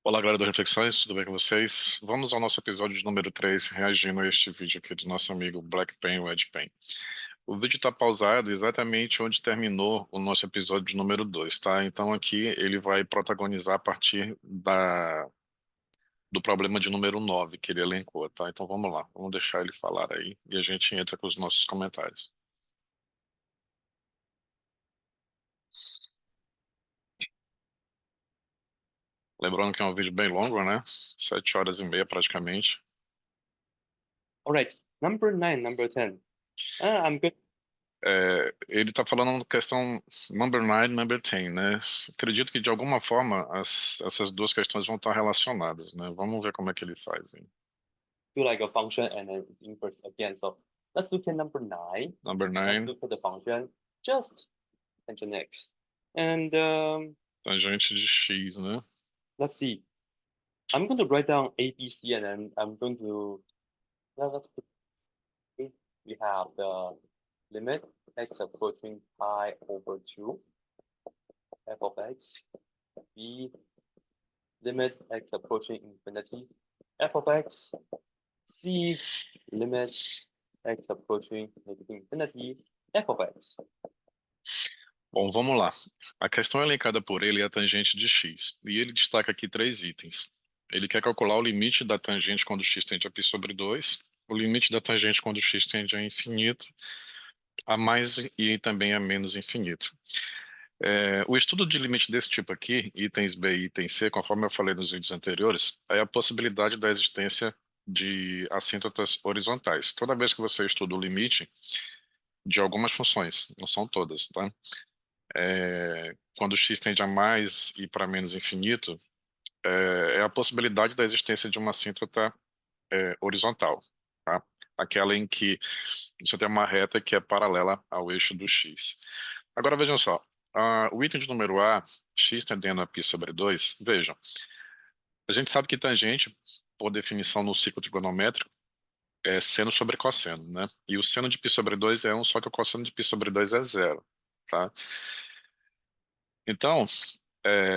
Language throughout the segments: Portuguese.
Olá, galera do Reflexões, tudo bem com vocês? Vamos ao nosso episódio de número 3, reagindo a este vídeo aqui do nosso amigo Black Pen, o Ed Pen. O vídeo está pausado exatamente onde terminou o nosso episódio de número 2, tá? Então aqui ele vai protagonizar a partir do problema de número 9 que ele elencou, tá? Então vamos lá, vamos deixar ele falar aí e a gente entra com os nossos comentários. Lembrando que é um vídeo bem longo, né? 7 horas e meia praticamente. All right, number 10. I'm good. Ele está falando questão number 9, number 10, né? Acredito que de alguma forma essas duas questões vão estar relacionadas, né? Vamos ver como é que ele faz, hein? Do like a function and then inverse again. So let's look at number 9. Number Let's 9, look at the function just tangent x. And tangente de x, né? let's see. I'm going to write down a, b, c, and then I'm going to let's put we have the limit x approaching pi over 2 f of x, b limit x approaching infinity f of x, c limit x approaching negative infinity f of x. Bom, vamos lá. A questão elencada por ele é a tangente de x, e ele destaca aqui 3 itens. Ele quer calcular o limite da tangente quando x tende a π sobre 2, o limite da tangente quando x tende a infinito, a mais e também a menos infinito. O estudo de limite desse tipo aqui, itens B e item C, conforme eu falei nos vídeos anteriores, é a possibilidade da existência de assíntotas horizontais. Toda vez que você estuda o limite de algumas funções, não são todas, tá? Quando x tende a mais e para menos infinito, é a possibilidade da existência de uma assíntota horizontal, tá? Aquela em que você tem uma reta que é paralela ao eixo do x. Agora vejam só, o item de número A, x tendendo a π sobre 2, vejam, a gente sabe que tangente, por definição no ciclo trigonométrico, é seno sobre cosseno, né? E o seno de π sobre 2 é 1, só que o cosseno de π sobre 2 é 0, tá? Então,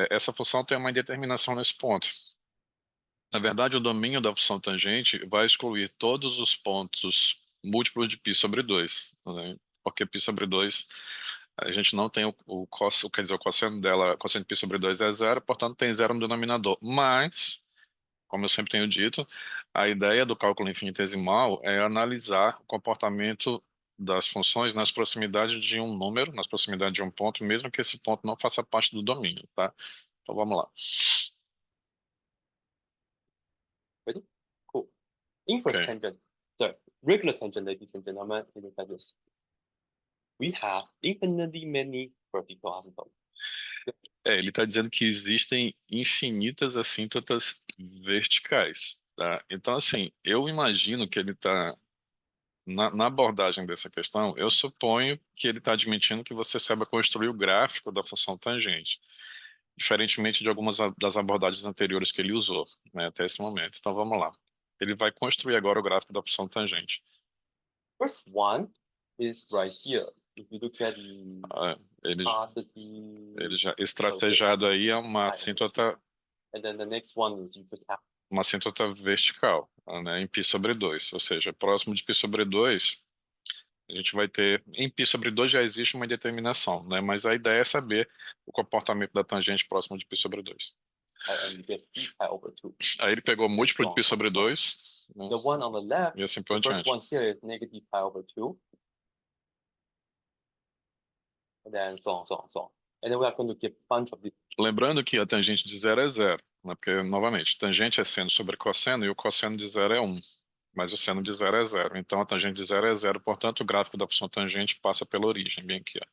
essa função tem uma indeterminação nesse ponto. Na verdade, o domínio da função tangente vai excluir todos os pontos múltiplos de π sobre 2, né? Porque π sobre 2, a gente não tem quer dizer, o cosseno dela, cosseno de π sobre 2 é 0, portanto tem 0 no denominador. Mas, como eu sempre tenho dito, a ideia do cálculo infinitesimal é analisar o comportamento das funções nas proximidades de um número, nas proximidades de um ponto, mesmo que esse ponto não faça parte do domínio, tá? Então vamos lá. Ready? Cool. Inverse Ok. tangent. The regular tangent, ladies and gentlemen, is like this. We have infinitely many vertical asymptotes. Ele está dizendo que existem infinitas assíntotas verticais, tá? Então, assim, eu imagino que ele está, na abordagem dessa questão, eu suponho que ele está admitindo que você saiba construir o gráfico da função tangente, diferentemente de algumas das abordagens anteriores que ele usou, né, até esse momento. Então, vamos lá. Ele vai construir agora o gráfico da função tangente. First one is right here. If you look at the Ah, ele esse tracejado aí é uma assíntota and then the next one is you just have uma assíntota vertical, né, em π sobre 2, ou seja, próximo de π sobre 2, a gente vai ter, em π sobre 2 já existe uma indeterminação, né, mas a ideia é saber o comportamento da tangente próximo de π sobre 2. and you get p pi over 2. Aí ele pegou múltiplo de So π sobre 2, né, the one on the left, e assim por the first diante. one here is negative pi over 2. And then so on, so on, so on. And then we are going to get a bunch of these. Lembrando que a tangente de 0 é 0, né, porque, novamente, tangente é seno sobre cosseno e o cosseno de 0 é 1. Mas o seno de 0 é 0. Então a tangente de 0 é 0, portanto o gráfico da função tangente passa pela origem, bem aqui, ó.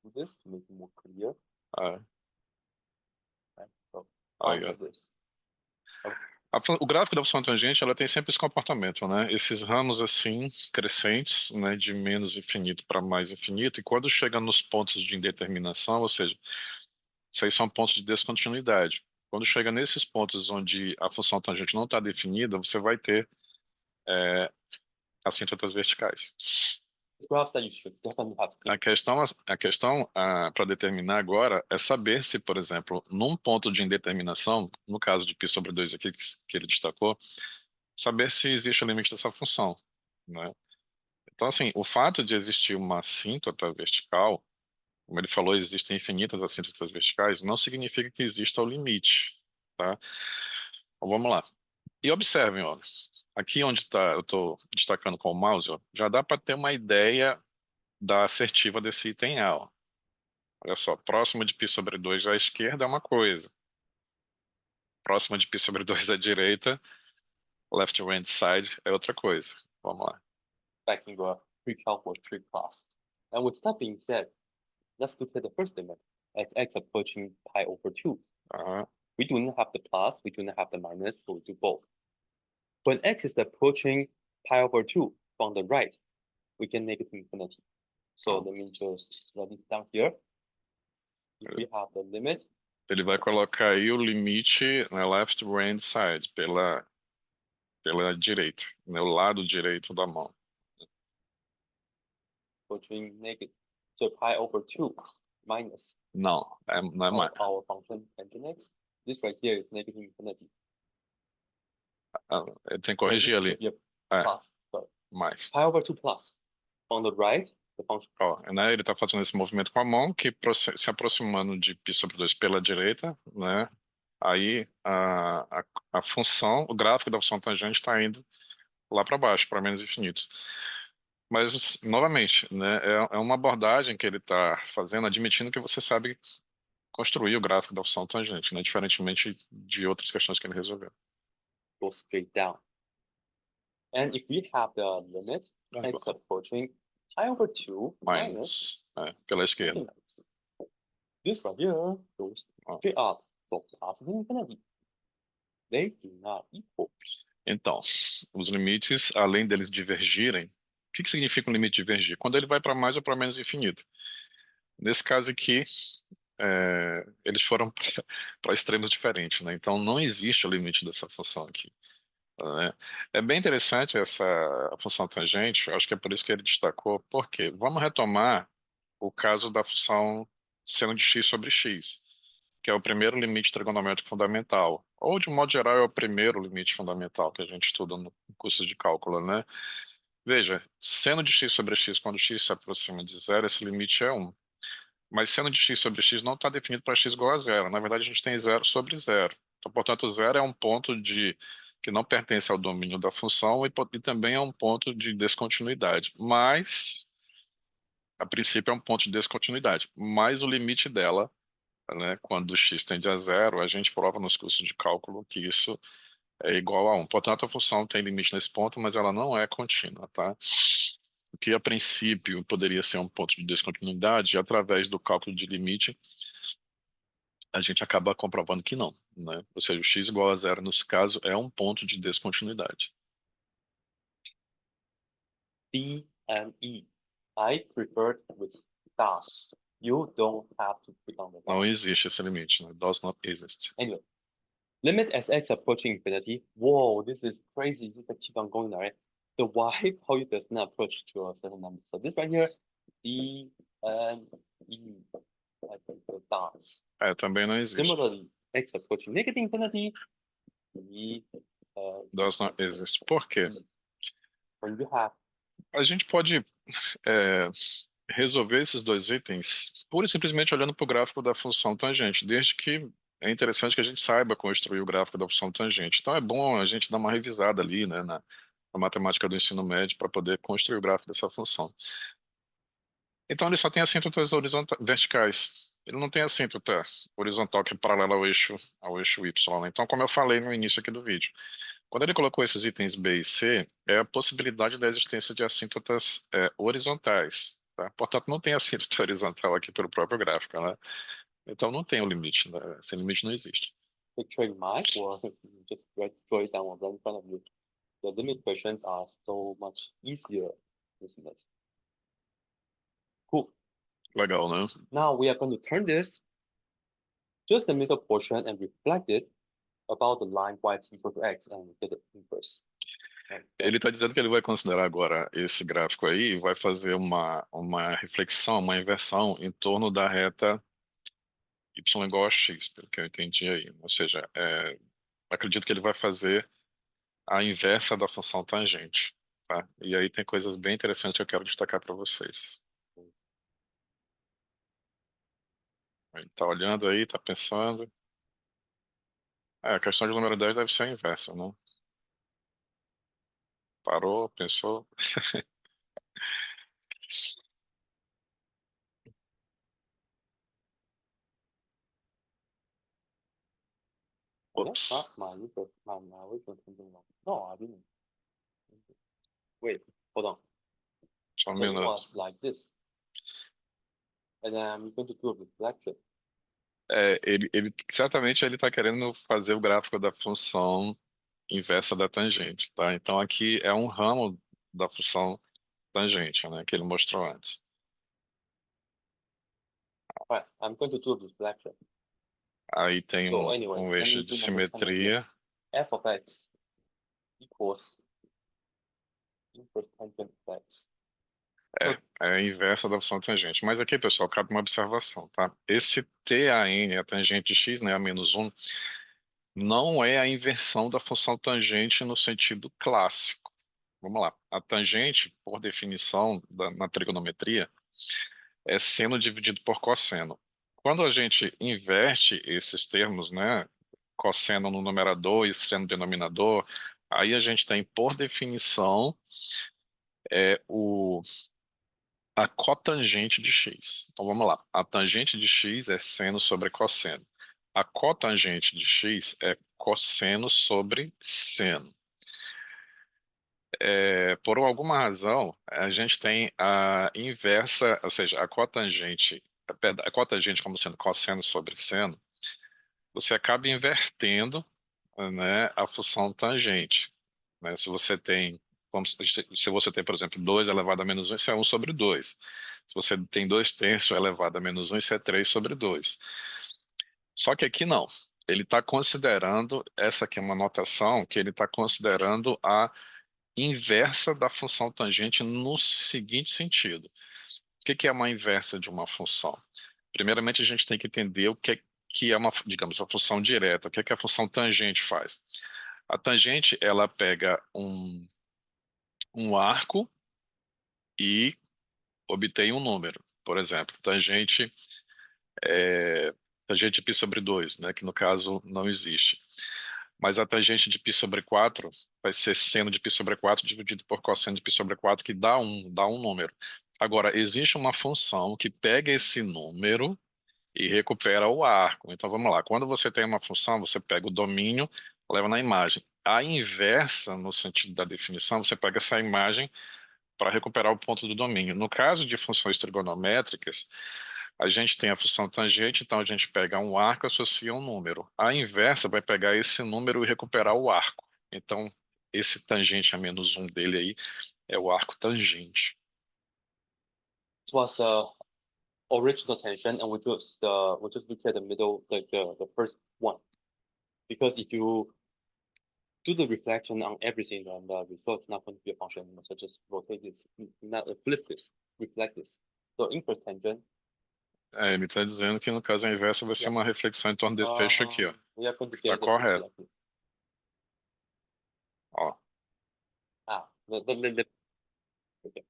Do this to make it more clear. Ah, Right? So aí, bunch ó. of this. O gráfico da função tangente, ela tem sempre esse comportamento, né? Esses ramos assim, crescentes, né, de menos infinito para mais infinito, e quando chega nos pontos de indeterminação, ou seja, isso aí são pontos de descontinuidade. Quando chega nesses pontos onde a função tangente não está definida, você vai ter assíntotas verticais. graphs that you should definitely have seen. A questão para determinar agora é saber se, por exemplo, num ponto de indeterminação, no caso de π sobre 2 aqui que ele destacou, saber se existe o limite dessa função, né? Então, assim, o fato de existir uma assíntota vertical, como ele falou, existem infinitas assíntotas verticais, não significa que exista o limite, tá? Então, vamos lá. E observem, ó, aqui onde eu estou destacando com o mouse, ó, já dá para ter uma ideia da assertiva desse item A, ó. Olha só, próximo de π sobre 2 à esquerda é uma coisa. Próximo de π sobre 2 à direita, left hand side, é outra coisa. Vamos lá. Back in the pre-calculus tree class. And with that being said, let's look at the first limit as x approaching pi over 2. Aham. We do not have the plus, we do not have the minus, so we do both. When x is approaching pi over 2 from the right, we get negative infinity. So let me just write it down here. If we have the limit, Ele vai colocar aí o limite na left hand side, pela direita, no lado direito da mão. approaching negative, so pi over 2 minus Não é mais. our function tangent x. This right here is negative infinity. Ele tem que corrigir ali. Yep, É, plus, sorry. mais. Pi over 2 plus. On the right, the function. Ó, né, ele está fazendo esse movimento com a mão, que se aproximando de π sobre 2 pela direita, né? Aí a função, o gráfico da função tangente está indo lá para baixo, para menos infinitos. Mas, novamente, né, é uma abordagem que ele está fazendo, admitindo que você sabe construir o gráfico da função tangente, né, diferentemente de outras questões que ele resolveu. Go straight down. And if we have the limit, x approaching pi over 2 minus pela esquerda. infinity. This right here goes straight up, so positive infinity. They do not equal. Então, os limites, além deles divergirem, o que significa um limite divergir? Quando ele vai para mais ou para menos infinito. Nesse caso aqui, eles foram para extremos diferentes, né? Então não existe o limite dessa função aqui, né? É bem interessante essa função tangente, eu acho que é por isso que ele destacou, porque vamos retomar o caso da função seno de x sobre x, que é o primeiro limite trigonométrico fundamental, ou de um modo geral é o primeiro limite fundamental que a gente estuda no curso de cálculo, né? Veja, seno de x sobre x, quando x se aproxima de zero, esse limite é 1. Mas seno de x sobre x não está definido para x igual a zero. Na verdade, a gente tem zero sobre zero. Então, portanto, zero é um ponto que não pertence ao domínio da função e também é um ponto de descontinuidade. Mas, a princípio, é um ponto de descontinuidade. Mas o limite dela, né, quando x tende a zero, a gente prova nos cursos de cálculo que isso é igual a 1. Portanto, a função tem limite nesse ponto, mas ela não é contínua, tá? O que a princípio poderia ser um ponto de descontinuidade, através do cálculo de limite, a gente acaba comprovando que não, né? Ou seja, o x igual a zero, nesse caso, é um ponto de descontinuidade. D and E. I prefer with dots. You don't have to put on the Não dots. existe esse limite, né? Does not exist. Anyway, limit as x approaching infinity. Whoa, this is crazy. You can keep on going, right? The y value does not approach to a certain number. So this right here, D and E. I prefer dots. Também não existe. Similarly, x approaching negative infinity. E Does not exist. Por quê? when you have A gente pode resolver esses dois itens pura e simplesmente olhando para o gráfico da função tangente, desde que é interessante que a gente saiba construir o gráfico da função tangente. Então é bom a gente dar uma revisada ali, né, na matemática do ensino médio para poder construir o gráfico dessa função. Então ele só tem assíntotas verticais. Ele não tem assíntota horizontal que é paralela ao eixo y. Então, como eu falei no início aqui do vídeo, quando ele colocou esses itens B e C, é a possibilidade da existência de assíntotas horizontais. Tá? Portanto, não tem assíntota horizontal aqui pelo próprio gráfico, né? Então não tem o limite, né? Esse limite não existe. picture in mind, or just draw it down right in front of you. The limit questions are so much easier, isn't it? Cool. Legal, né? Now we are going to turn this just the middle portion and reflect it about the line y is equal to x and get the inverse. Ele está dizendo que ele vai considerar agora esse gráfico aí e vai fazer uma reflexão, uma inversão em torno da reta y igual a x, pelo que eu entendi aí. Ou seja, acredito que ele vai fazer a inversa da função tangente, tá? E aí tem coisas bem interessantes que eu quero destacar para vocês. Ele está olhando aí, está pensando. A questão de número 10 deve ser a inversa, né? Parou, pensou. That's Ops, not my user, my original tangent line. No, I didn't. Wait, hold on. só um So it minuto. was like this. And then I'm going to do a reflection. Certamente ele está querendo fazer o gráfico da função inversa da tangente, tá? Então aqui é um ramo da função tangente, né, que ele mostrou antes. Right, I'm going to do a reflection. Aí tem So anyway, um let eixo me de do number 10 again. simetria. F of x equals inverse tangent of x. É a inversa da função tangente. Mas aqui, pessoal, cabe uma observação, tá? Esse tan, a tangente de x, né, a menos 1, não é a inversão da função tangente no sentido clássico. Vamos lá. A tangente, por definição, na trigonometria, é seno dividido por cosseno. Quando a gente inverte esses termos, né, cosseno no numerador e seno no denominador, aí a gente tem, por definição, a cotangente de x. Então vamos lá. A tangente de x é seno sobre cosseno. A cotangente de x é cosseno sobre seno. Por alguma razão, a gente tem a inversa, ou seja, a cotangente como sendo cosseno sobre seno, você acaba invertendo, né, a função tangente, né? Se você tem, por exemplo, 2 elevado a menos 1, isso é 1/2. Se você tem 2/3 elevado a menos 1, isso é 3/2. Só que aqui não. Ele está considerando, essa aqui é uma notação, que ele está considerando a inversa da função tangente no seguinte sentido. O que é uma inversa de uma função? Primeiramente, a gente tem que entender o que é uma, digamos, a função direta. O que a função tangente faz? A tangente, ela pega um arco e obtém um número. Por exemplo, tangente π/2, né, que no caso não existe. Mas a tangente de π/4 vai ser seno de π/4 dividido por cosseno de π/4, que dá um número. Agora, existe uma função que pega esse número e recupera o arco. Então vamos lá. Quando você tem uma função, você pega o domínio, leva na imagem. A inversa, no sentido da definição, você pega essa imagem para recuperar o ponto do domínio. No caso de funções trigonométricas, a gente tem a função tangente, então a gente pega um arco e associa um número. A inversa vai pegar esse número e recuperar o arco. Então, esse tangente a menos 1 dele aí é o arco tangente. It was the original tangent, and we just look at the middle, the first one, because if you do the reflection on everything, then the result is not going to be a function anymore. So just rotate this, not flip this, reflect this. So inverse tangent. Ele está dizendo que no caso a inversa vai ser uma reflexão em torno desse eixo aqui, ó. We are going to Está get the correto. reflected. Ó, Okay.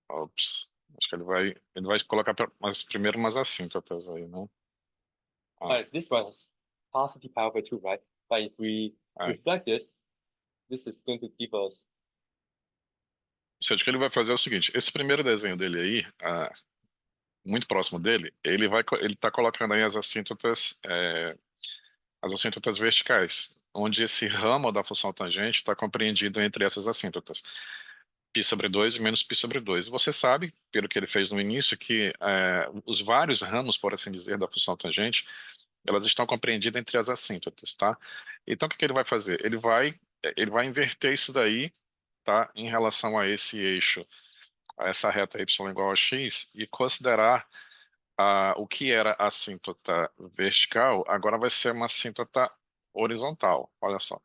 ops. Acho que ele vai colocar primeiro umas assíntotas aí, né? Ó, Right, this was positive pi over 2, right? But if we é. reflect it, this is going to give us. Ou seja, o que ele vai fazer é o seguinte: esse primeiro desenho dele aí, muito próximo dele, ele está colocando aí as assíntotas verticais, onde esse ramo da função tangente está compreendido entre essas assíntotas. π/2 e menos π/2. E você sabe, pelo que ele fez no início, que os vários ramos, por assim dizer, da função tangente, elas estão compreendidas entre as assíntotas, tá? Então, o que ele vai fazer? Ele vai inverter isso daí, tá? Em relação a esse eixo, a essa reta y igual a x, e considerar o que era a assíntota vertical, agora vai ser uma assíntota horizontal. Olha só.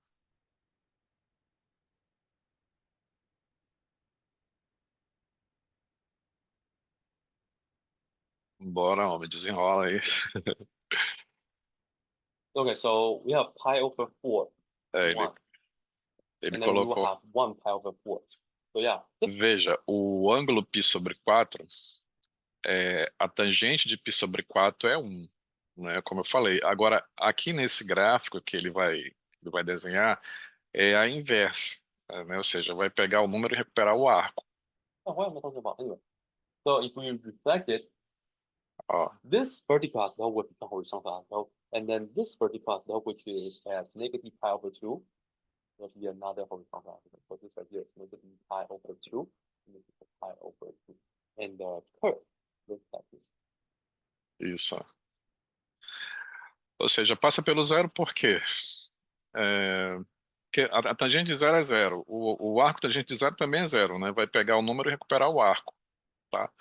Bora, homem, desenrola aí. Okay, so we have pi over 4, É, 1, ele and then we will colocou. have 1 pi over 4. So yeah, Veja, o ângulo π sobre 4, a tangente de π sobre 4 é 1, né? Como eu falei. Agora, aqui nesse gráfico que ele vai desenhar, é a inversa, né? Ou seja, vai pegar o número e recuperar o arco. oh, what am I talking about anyway? So if we reflect it, Ó, this vertical asymptote would become horizontal asymptote, and then this vertical asymptote, which is at negative pi over 2, will be another horizontal asymptote. So this right here is negative pi over 2, negative pi over 2. And the curve looks like this. isso. Ó. Ou seja, passa pelo zero por quê? É, porque a tangente de zero é zero. O arco tangente de zero também é zero, né? Vai pegar o número e recuperar o arco, tá?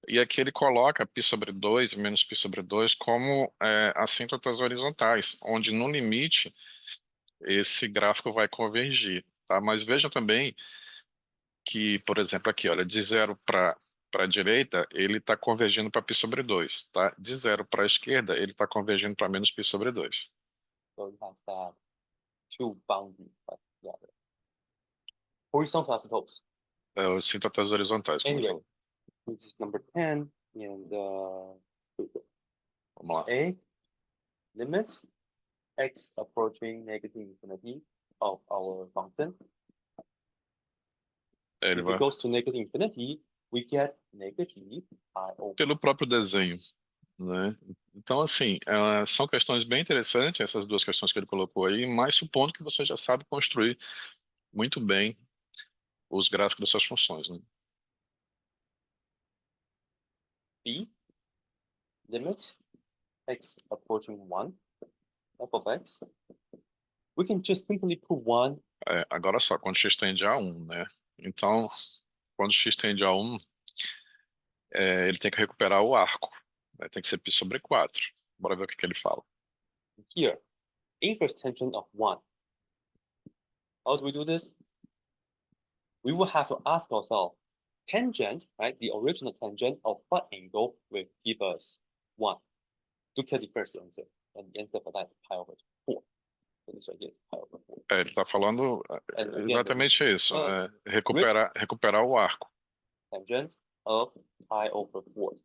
E aqui ele coloca π sobre 2 e menos π sobre 2 como assíntotas horizontais, onde no limite esse gráfico vai convergir, tá? Mas veja também que, por exemplo, aqui, olha, de zero para a direita, ele está convergindo para π sobre 2, tá? De zero para a esquerda, ele está convergindo para menos π sobre 2. So it has that two boundaries, but yeah, horizontal asymptotes. É, os assíntotas horizontais, como eu Anyway, falei. this is number 10, and Vamos lá. A, limit x approaching negative infinity of our function. Ele If it vai goes to negative infinity, we get negative pi over. pelo próprio desenho, né? Então, assim, são questões bem interessantes, essas duas questões que ele colocou aí, mas supondo que você já sabe construir muito bem os gráficos das suas funções, né? B, limit x approaching 1 f of x. We can just simply put 1. Agora só, quando x tende a 1, né? Então, quando x tende a 1, ele tem que recuperar o arco, né? Tem que ser π sobre 4. Bora ver o que ele fala. Here, inverse tangent of 1. How do we do this? We will have to ask ourselves, tangent, right? The original tangent of what angle will give us 1? To get the first answer. And the answer for that is pi over 4. So this right here is pi over 4. Ele está falando And again, exatamente isso, Rick, recuperar o arco. tangent of pi over 4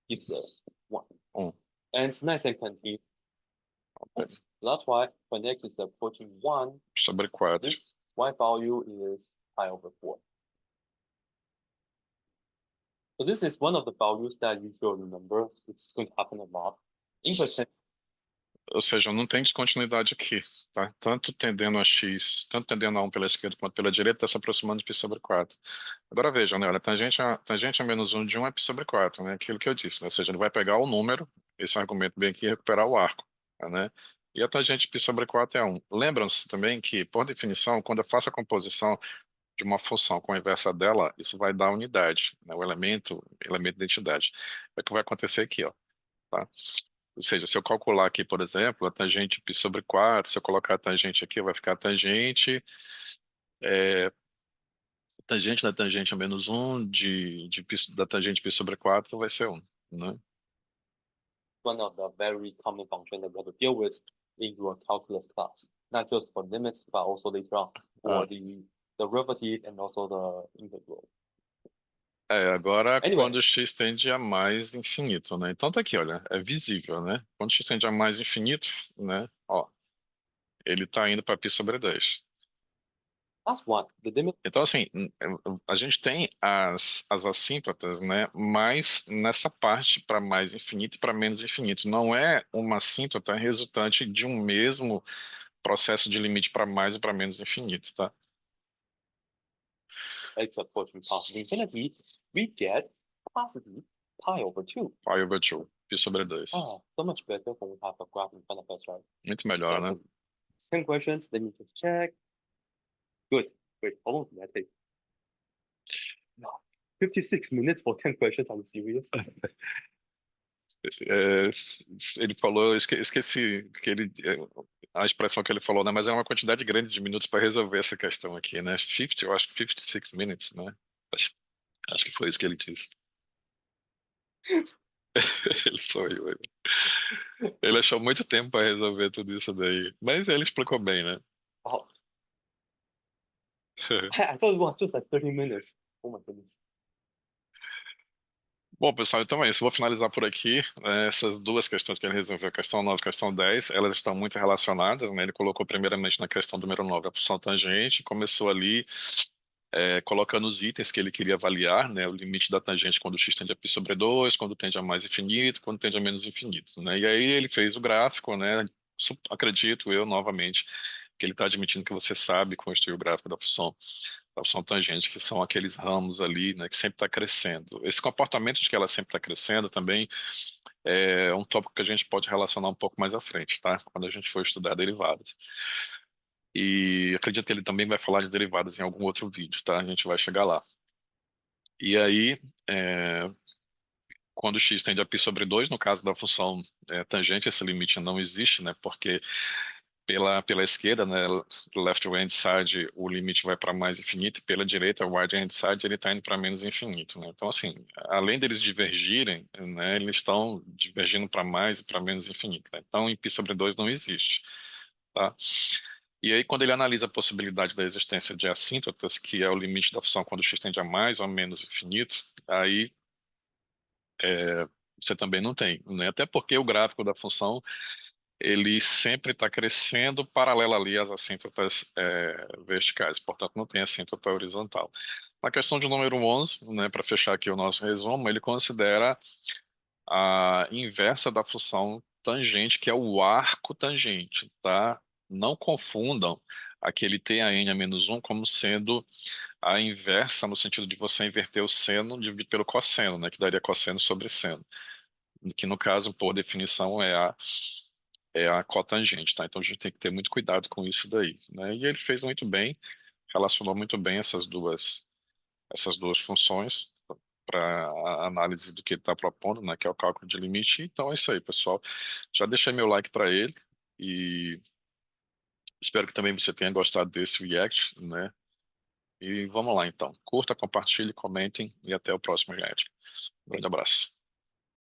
gives us 1. 1. And it's nice and clean. That's why when x is approaching 1, Sobre 4. this y value is pi over 4. So this is one of the values that you should remember. It's going to happen a lot. Inverse tangent. Ou seja, não tem descontinuidade aqui, tá? Tanto tendendo a x, tanto tendendo a 1 pela esquerda quanto pela direita, está se aproximando de π sobre 4. Agora vejam, né? Olha, tangente a menos 1 de 1 é π sobre 4, né? Aquilo que eu disse, né? Ou seja, ele vai pegar o número, esse argumento bem aqui, e recuperar o arco, né? E a tangente π sobre 4 é 1. Lembram-se também que, por definição, quando eu faço a composição de uma função com a inversa dela, isso vai dar unidade, né? O elemento de identidade. É o que vai acontecer aqui, ó, tá? Ou seja, se eu calcular aqui, por exemplo, a tangente π sobre 4, se eu colocar a tangente aqui, vai ficar a tangente da tangente a menos 1 da tangente π sobre 4 vai ser 1, né? One of the very common functions that we have to deal with in your calculus class, not just for limits, but also later on for the derivative and also the integral. Agora Anyway, quando x tende a mais infinito, né? Então tá aqui, olha, é visível, né? Quando x tende a mais infinito, né? Ó, ele tá indo para π sobre 2. last one, the limit. Então, assim, a gente tem as assíntotas, né? Mas nessa parte para mais infinito e para menos infinito. Não é uma assíntota resultante de um mesmo processo de limite para mais e para menos infinito, tá? X approaching positive infinity, we get positive pi over 2. Pi over 2, π sobre 2. Ah, so much better when we have a graph in front of us, right? Muito melhor, né? 10 questions, let me just check. Good, great. How long did that take? No, 56 minutes for 10 questions, are you serious? É, ele falou, esqueci que a expressão que ele falou, né? Mas é uma quantidade grande de minutos para resolver essa questão aqui, né? 50, eu acho que 56 minutes, né? Acho que foi isso que ele disse. Ele sorriu. Ele achou muito tempo para resolver tudo isso daí. Mas ele explicou bem, né? Oh, I thought it was just like 30 minutes. Oh my goodness. Bom, pessoal, então é isso. Vou finalizar por aqui. Essas duas questões que ele resolveu, a questão 9 e a questão 10, elas estão muito relacionadas, né? Ele colocou primeiramente na questão número 9 a função tangente, começou ali colocando os itens que ele queria avaliar, né? O limite da tangente quando x tende a π sobre 2, quando tende a mais infinito, quando tende a menos infinito, né? E aí ele fez o gráfico, né? Acredito eu, novamente, que ele está admitindo que você sabe construir o gráfico da função tangente, que são aqueles ramos ali, né, que sempre está crescendo. Esse comportamento de que ela sempre está crescendo também é um tópico que a gente pode relacionar um pouco mais à frente, tá? Quando a gente for estudar derivadas. E acredito que ele também vai falar de derivadas em algum outro vídeo, tá? A gente vai chegar lá. E aí, é, quando x tende a π sobre 2, no caso da função tangente, esse limite não existe, né? Porque pela esquerda, né, left hand side, o limite vai para mais infinito, e pela direita, o right hand side, ele está indo para menos infinito, né? Então, assim, além deles divergirem, né, eles estão divergindo para mais e para menos infinito, né? Então, em π sobre 2 não existe, tá? E aí, quando ele analisa a possibilidade da existência de assíntotas, que é o limite da função quando x tende a mais ou a menos infinito, aí você também não tem, né? Até porque o gráfico da função ele sempre está crescendo paralelo ali às assíntotas verticais, portanto não tem assíntota horizontal. Na questão de número 11, né, para fechar aqui o nosso resumo, ele considera a inversa da função tangente, que é o arco tangente, tá? Não confundam aquele t a n a menos 1 como sendo a inversa no sentido de você inverter o seno dividido pelo cosseno, né, que daria cosseno sobre seno, que no caso, por definição, é a cotangente, tá? Então a gente tem que ter muito cuidado com isso daí, né? E ele fez muito bem, relacionou muito bem essas duas funções para a análise do que ele está propondo, né? Que é o cálculo de limite. Então é isso aí, pessoal. Já deixei meu like para ele e espero que também você tenha gostado desse react, né? E vamos lá então. Curta, compartilhe, comentem e até o próximo react. Um grande abraço.